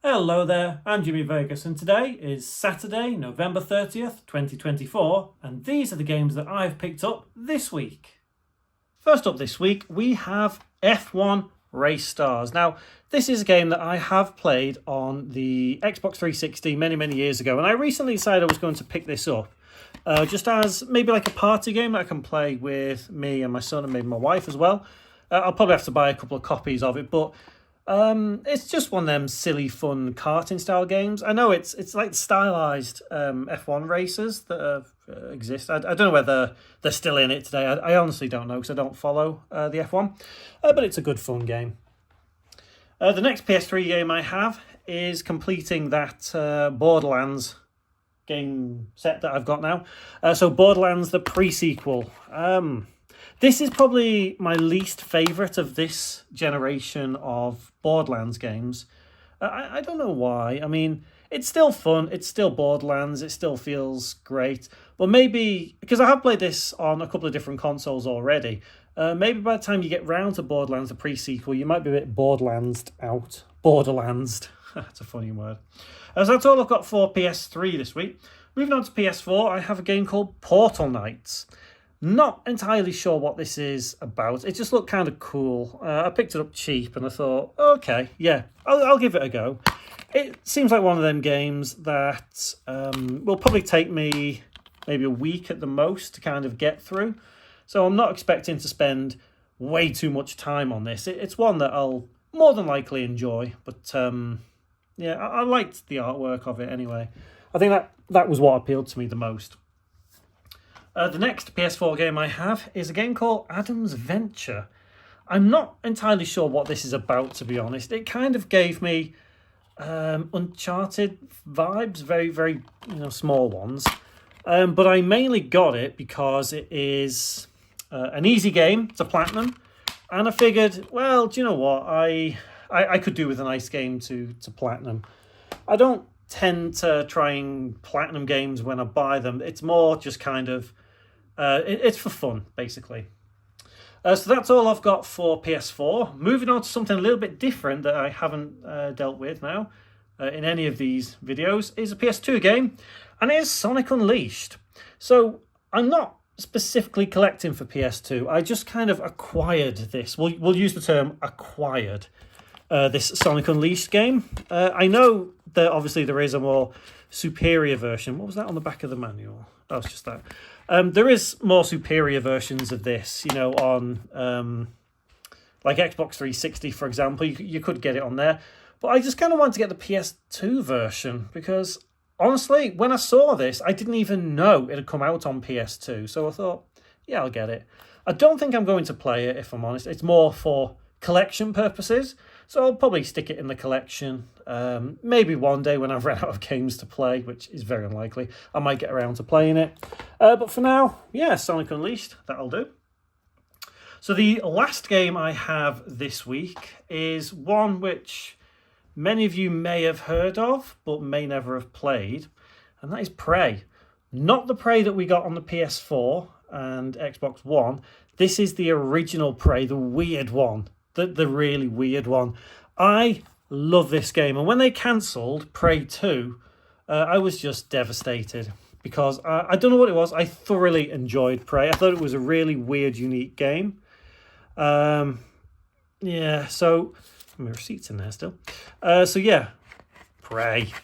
Hello there, I'm Jimmy Vegas and today is Saturday, November 30th, 2024, and these are the games that I've picked up this week. First up this week, we have F1 Race Stars. Now, this is a game that I have played on the Xbox 360 many years ago, and I recently decided I was going to pick this up just as maybe like a party game that I can play with me and my son and maybe my wife as well. I'll probably have to buy a couple of copies of it, but it's just one of them silly, fun karting style games. I know it's like stylized F1 races that exist. I don't know whether they're still in it today. I honestly don't know because I don't follow the F1, but it's a good fun game. The next PS3 game I have is completing that Borderlands game set that I've got now. So Borderlands, the pre-sequel. This is probably my least favourite of this generation of Borderlands games. I don't know why. I mean, it's still fun. It's still Borderlands. It still feels great. But maybe, because I have played this on a couple of different consoles already, maybe by the time you get round to Borderlands, the pre-sequel, you might be a bit Borderlandsed out. Borderlandsed. That's a funny word. So that's all I've got for PS3 this week. Moving on to PS4, I have a game called Portal Knights. Not entirely sure what this is about. It just looked kind of cool. I picked it up cheap and I thought, okay, yeah, I'll give it a go. It seems like one of them games that will probably take me maybe a week at the most to kind of get through. So I'm not expecting to spend way too much time on this. It's one that I'll more than likely enjoy. But yeah, I liked the artwork of it anyway. I think that was what appealed to me the most. The next PS4 game I have is a game called Adam's Venture. I'm not entirely sure what this is about, to be honest. It kind of gave me Uncharted vibes, very small ones. But I mainly got it because it is an easy game. It's a platinum. And I figured, well, do you know what? I could do with a nice game to platinum. I don't tend to try and platinum games when I buy them. It's more just kind of it's for fun, basically. So that's all I've got for PS4. Moving on to something a little bit different that I haven't dealt with now in any of these videos is a PS2 game, and it is Sonic Unleashed. So I'm not specifically collecting for PS2. I just kind of acquired this. We'll use the term acquired this Sonic Unleashed game. I know that obviously there is a more superior version. What was that on the back of the manual? Oh, it's just that. There is more superior versions of this, you know, on like Xbox 360, for example. You could get it on there. But I just kind of wanted to get the PS2 version because, honestly, when I saw this, I didn't even know it had come out on PS2. So I thought, yeah, I'll get it. I don't think I'm going to play it, if I'm honest. It's more for collection purposes. So I'll probably stick it in the collection. Maybe one day when I've run out of games to play, which is very unlikely, I might get around to playing it. But for now, yeah, Sonic Unleashed, that'll do. So the last game I have this week is one which many of you may have heard of, but may never have played, and that is Prey. Not the Prey that we got on the PS4 and Xbox One. This is the original Prey, the weird one. The really weird one. I love this game. And when they cancelled Prey 2, I was just devastated. Because I don't know what it was. I thoroughly enjoyed Prey. I thought it was a really weird, unique game. Yeah, so... my receipt's in there still. So yeah, Prey.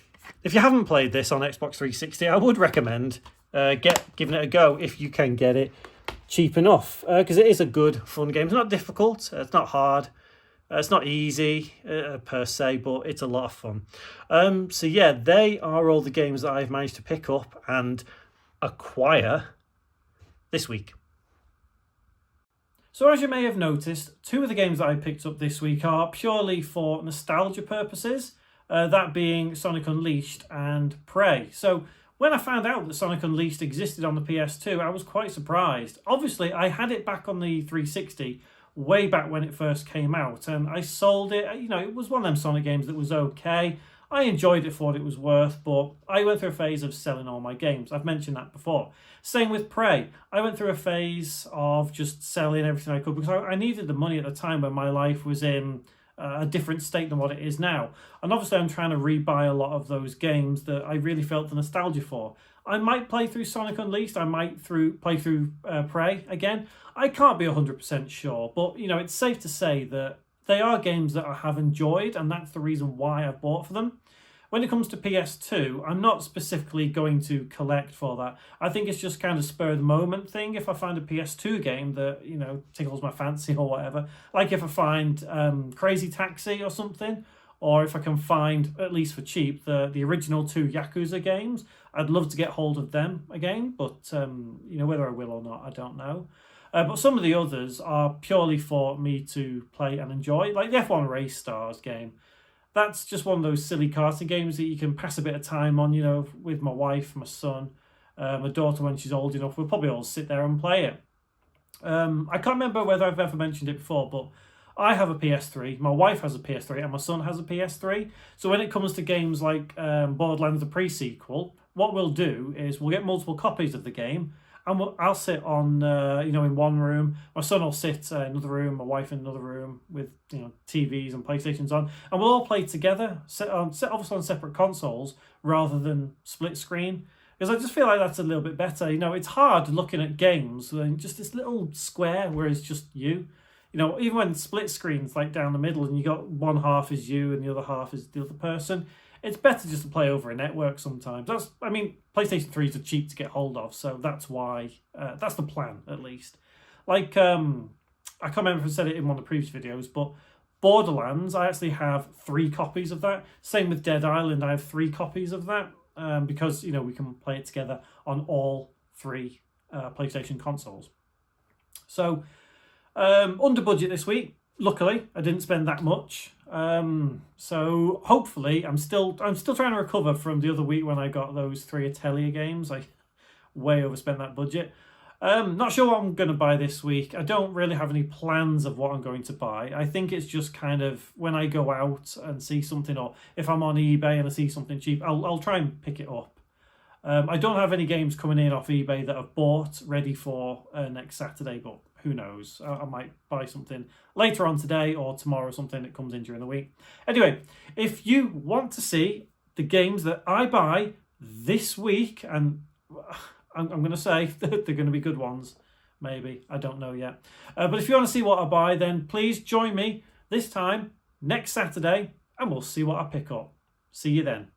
If you haven't played this on Xbox 360, I would recommend giving it a go if you can get it cheap enough, because it is a good fun game. It's not difficult, it's not hard, it's not easy per se, but it's a lot of fun. So yeah, they are all the games that I've managed to pick up and acquire this week. So as you may have noticed, two of the games that I picked up this week are purely for nostalgia purposes, that being Sonic Unleashed and Prey. So when I found out that Sonic Unleashed existed on the PS2, I was quite surprised. Obviously, I had it back on the 360 way back when it first came out, and I sold it. You know, it was one of them Sonic games that was okay. I enjoyed it for what it was worth, but I went through a phase of selling all my games. I've mentioned that before. Same with Prey. I went through a phase of just selling everything I could because I needed the money at the time when my life was in a different state than what it is now. And obviously I'm trying to rebuy a lot of those games that I really felt the nostalgia for. I might play through Sonic Unleashed, I might play through Prey again. I can't be 100% sure, but you know, it's safe to say that they are games that I have enjoyed, and that's the reason why I've bought for them. When it comes to PS2, I'm not specifically going to collect for that. I think it's just kind of spur of the moment thing. If I find a PS2 game that, you know, tickles my fancy or whatever, like if I find Crazy Taxi or something, or if I can find, at least for cheap, the original 2 Yakuza games, I'd love to get hold of them again, but you know, whether I will or not, I don't know. But some of the others are purely for me to play and enjoy, like the F1 Race Stars game. That's just one of those silly karting games that you can pass a bit of time on, you know, with my wife, my son, my daughter when she's old enough. We'll probably all sit there and play it. I can't remember whether I've ever mentioned it before, but I have a PS3, my wife has a PS3, and my son has a PS3. So when it comes to games like Borderlands the pre-sequel, what we'll do is we'll get multiple copies of the game, and I'll sit on, you know, in one room. My son will sit in another room, my wife in another room with, you know, TVs and PlayStations on, and we'll all play together, obviously on separate consoles rather than split screen. Because I just feel like that's a little bit better. You know, it's hard looking at games and just this little square where it's just you. You know, even when split screen's like down the middle and you got one half is you and the other half is the other person, it's better just to play over a network sometimes. I mean, PlayStation 3s are cheap to get hold of, so that's why, that's the plan, at least. Like, I can't remember if I said it in one of the previous videos, but Borderlands, I actually have 3 copies of that. Same with Dead Island, I have 3 copies of that, because, you know, we can play it together on all 3 PlayStation consoles. So, under budget this week. Luckily, I didn't spend that much. So hopefully, I'm still trying to recover from the other week when I got those 3 Atelier games. I way overspent that budget. Not sure what I'm going to buy this week. I don't really have any plans of what I'm going to buy. I think it's just kind of when I go out and see something, or if I'm on eBay and I see something cheap, I'll try and pick it up. I don't have any games coming in off eBay that I've bought ready for next Saturday, but who knows? I might buy something later on today or tomorrow, something that comes in during the week. Anyway, if you want to see the games that I buy this week, and I'm going to say that they're going to be good ones, maybe, I don't know yet. But if you want to see what I buy, then please join me this time next Saturday and we'll see what I pick up. See you then.